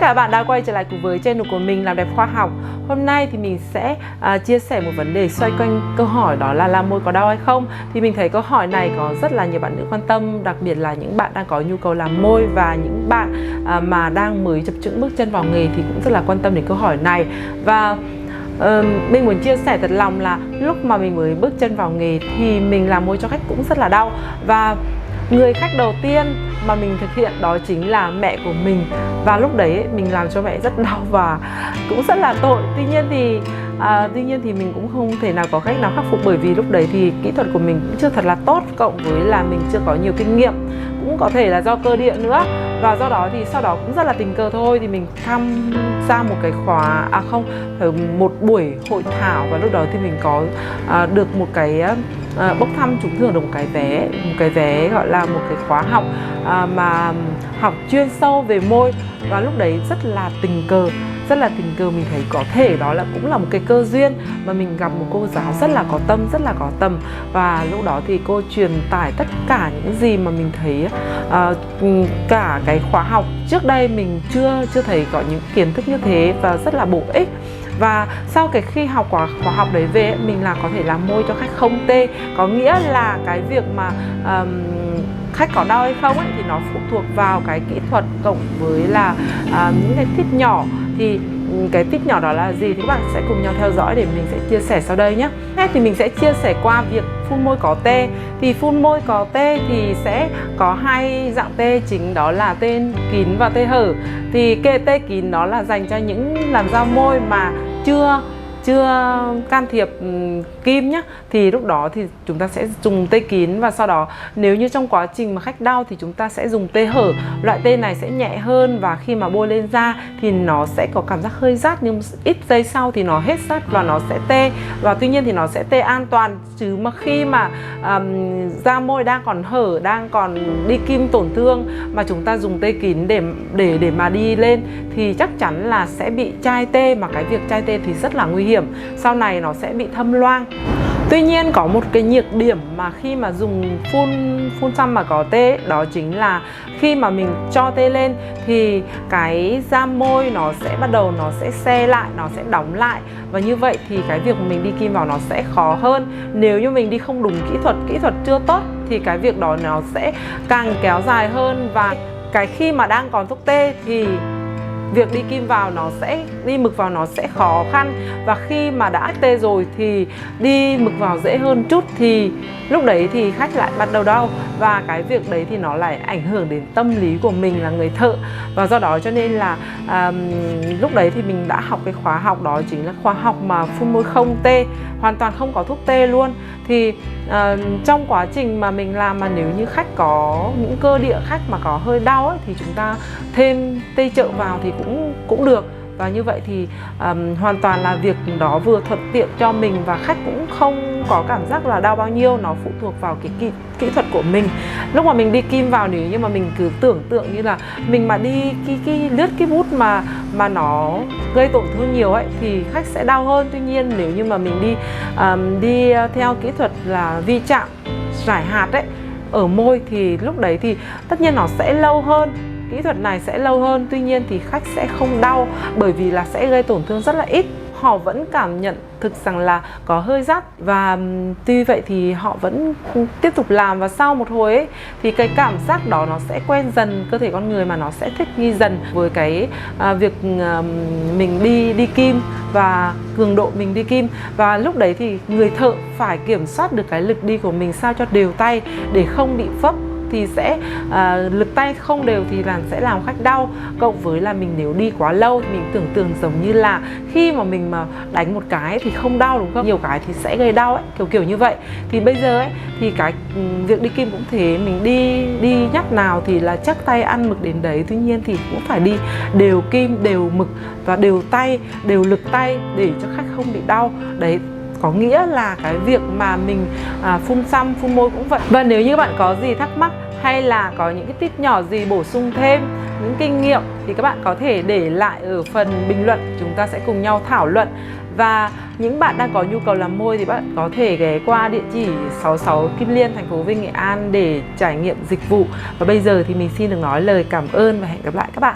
cả các bạn đã quay trở lại cùng với channel của mình Làm Đẹp Khoa Học. Hôm nay thì mình sẽ chia sẻ một vấn đề xoay quanh câu hỏi đó là làm môi có đau hay không. Thì mình thấy câu hỏi này có rất là nhiều bạn nữ quan tâm, đặc biệt là những bạn đang có nhu cầu làm môi và những bạn mà đang mới chập chững bước chân vào nghề thì cũng rất là quan tâm đến câu hỏi này. Và mình muốn chia sẻ thật lòng là lúc mà mình mới bước chân vào nghề thì mình làm môi cho khách cũng rất là đau. Và người khách đầu tiên mà mình thực hiện đó chính là mẹ của mình. Và lúc đấy mình làm cho mẹ rất đau và cũng rất là tội. Tuy nhiên thì mình cũng không thể nào có cách nào khắc phục, bởi vì lúc đấy thì kỹ thuật của mình cũng chưa thật là tốt, cộng với là mình chưa có nhiều kinh nghiệm, cũng có thể là do cơ địa nữa. Và do đó thì sau đó cũng rất là tình cờ thôi, thì mình tham gia một cái khóa, một buổi hội thảo, và lúc đó thì mình có được một cái bốc thăm trúng thưởng được một cái vé gọi là một cái khóa học mà học chuyên sâu về môi. Và lúc đấy rất là tình cờ mình thấy có thể đó là cũng là một cái cơ duyên mà mình gặp một cô giáo rất là có tâm, rất là có tầm. Và lúc đó thì cô truyền tải tất cả những gì mà mình thấy cả cái khóa học trước đây mình chưa thấy có những kiến thức như thế, và rất là bổ ích. Và sau cái khi học khóa học đấy về, mình là có thể làm môi cho khách không tê. Có nghĩa là cái việc mà khách có đau hay không ấy, thì nó phụ thuộc vào cái kỹ thuật cộng với là những cái tip nhỏ. Thì cái tip nhỏ đó là gì thì các bạn sẽ cùng nhau theo dõi để mình sẽ chia sẻ sau đây nhé. Thì mình sẽ chia sẻ qua việc phun môi có tê. Thì phun môi có tê thì sẽ có hai dạng tê chính, đó là tê kín và tê hở. Thì cái tê kín đó là dành cho những làn da môi mà chưa can thiệp kim nhé. Thì lúc đó thì chúng ta sẽ dùng tê kín, và sau đó nếu như trong quá trình mà khách đau thì chúng ta sẽ dùng tê hở. Loại tê này sẽ nhẹ hơn, và khi mà bôi lên da thì nó sẽ có cảm giác hơi rát, nhưng ít giây sau thì nó hết rát và nó sẽ tê. Và tuy nhiên thì nó sẽ tê an toàn, chứ mà khi mà da môi đang còn hở, đang còn đi kim tổn thương mà chúng ta dùng tê kín để mà đi lên thì chắc chắn là sẽ bị chai tê, mà cái việc chai tê thì rất là nguy hiểm, sau này nó sẽ bị thâm loang. Tuy nhiên có một cái nhược điểm mà khi mà dùng phun xăm mà có tê, đó chính là khi mà mình cho tê lên thì cái da môi nó sẽ bắt đầu nó sẽ se lại, nó sẽ đóng lại, và như vậy thì cái việc mình đi kim vào nó sẽ khó hơn. Nếu như mình đi không đúng kỹ thuật chưa tốt thì cái việc đó nó sẽ càng kéo dài hơn, và cái khi mà đang còn thuốc tê thì việc đi kim vào nó sẽ, đi mực vào nó sẽ khó khăn. Và khi mà đã tê rồi thì đi mực vào dễ hơn chút, thì lúc đấy thì khách lại bắt đầu đau. Và cái việc đấy thì nó lại ảnh hưởng đến tâm lý của mình là người thợ. Và do đó cho nên là lúc đấy thì mình đã học cái khóa học đó chính là khóa học mà phun môi không tê, hoàn toàn không có thuốc tê luôn. Thì trong quá trình mà mình làm, mà nếu như khách có những cơ địa khách mà có hơi đau ấy, thì chúng ta thêm tê trợ vào thì cũng được. Và như vậy thì hoàn toàn là việc đó vừa thuận tiện cho mình, và khách cũng không có cảm giác là đau bao nhiêu. Nó phụ thuộc vào cái kỹ thuật của mình. Lúc mà mình đi kim vào, nếu như mà mình cứ tưởng tượng như là mình mà đi lướt cái bút mà nó gây tổn thương nhiều ấy thì khách sẽ đau hơn. Tuy nhiên nếu như mà mình đi theo kỹ thuật là vi chạm rải hạt ấy ở môi thì lúc đấy thì tất nhiên nó sẽ lâu hơn, kỹ thuật này sẽ lâu hơn. Tuy nhiên thì khách sẽ không đau, bởi vì là sẽ gây tổn thương rất là ít. Họ vẫn cảm nhận thực rằng là có hơi rát, và tuy vậy thì họ vẫn tiếp tục làm. Và sau một hồi ấy, thì cái cảm giác đó nó sẽ quen dần, cơ thể con người mà nó sẽ thích nghi dần với cái việc mình đi kim và cường độ mình đi kim. Và lúc đấy thì người thợ phải kiểm soát được cái lực đi của mình sao cho đều tay để không bị phấp. Thì sẽ lực tay không đều thì sẽ làm khách đau. Cộng với là mình nếu đi quá lâu thì mình tưởng tượng giống như là khi mà mình mà đánh một cái thì không đau, đúng không? Nhiều cái thì sẽ gây đau ấy, kiểu như vậy. Thì bây giờ ấy thì cái việc đi kim cũng thế, mình đi nhát nào thì là chắc tay ăn mực đến đấy. Tuy nhiên thì cũng phải đi đều kim, đều mực và đều tay, đều lực tay để cho khách không bị đau. Đấy, có nghĩa là cái việc mà mình phun xăm, phun môi cũng vậy. Và nếu như các bạn có gì thắc mắc hay là có những cái tip nhỏ gì bổ sung thêm, những kinh nghiệm thì các bạn có thể để lại ở phần bình luận, chúng ta sẽ cùng nhau thảo luận. Và những bạn đang có nhu cầu làm môi thì bạn có thể ghé qua địa chỉ 66 Kim Liên, thành phố Vinh, Nghệ An để trải nghiệm dịch vụ. Và bây giờ thì mình xin được nói lời cảm ơn và hẹn gặp lại các bạn.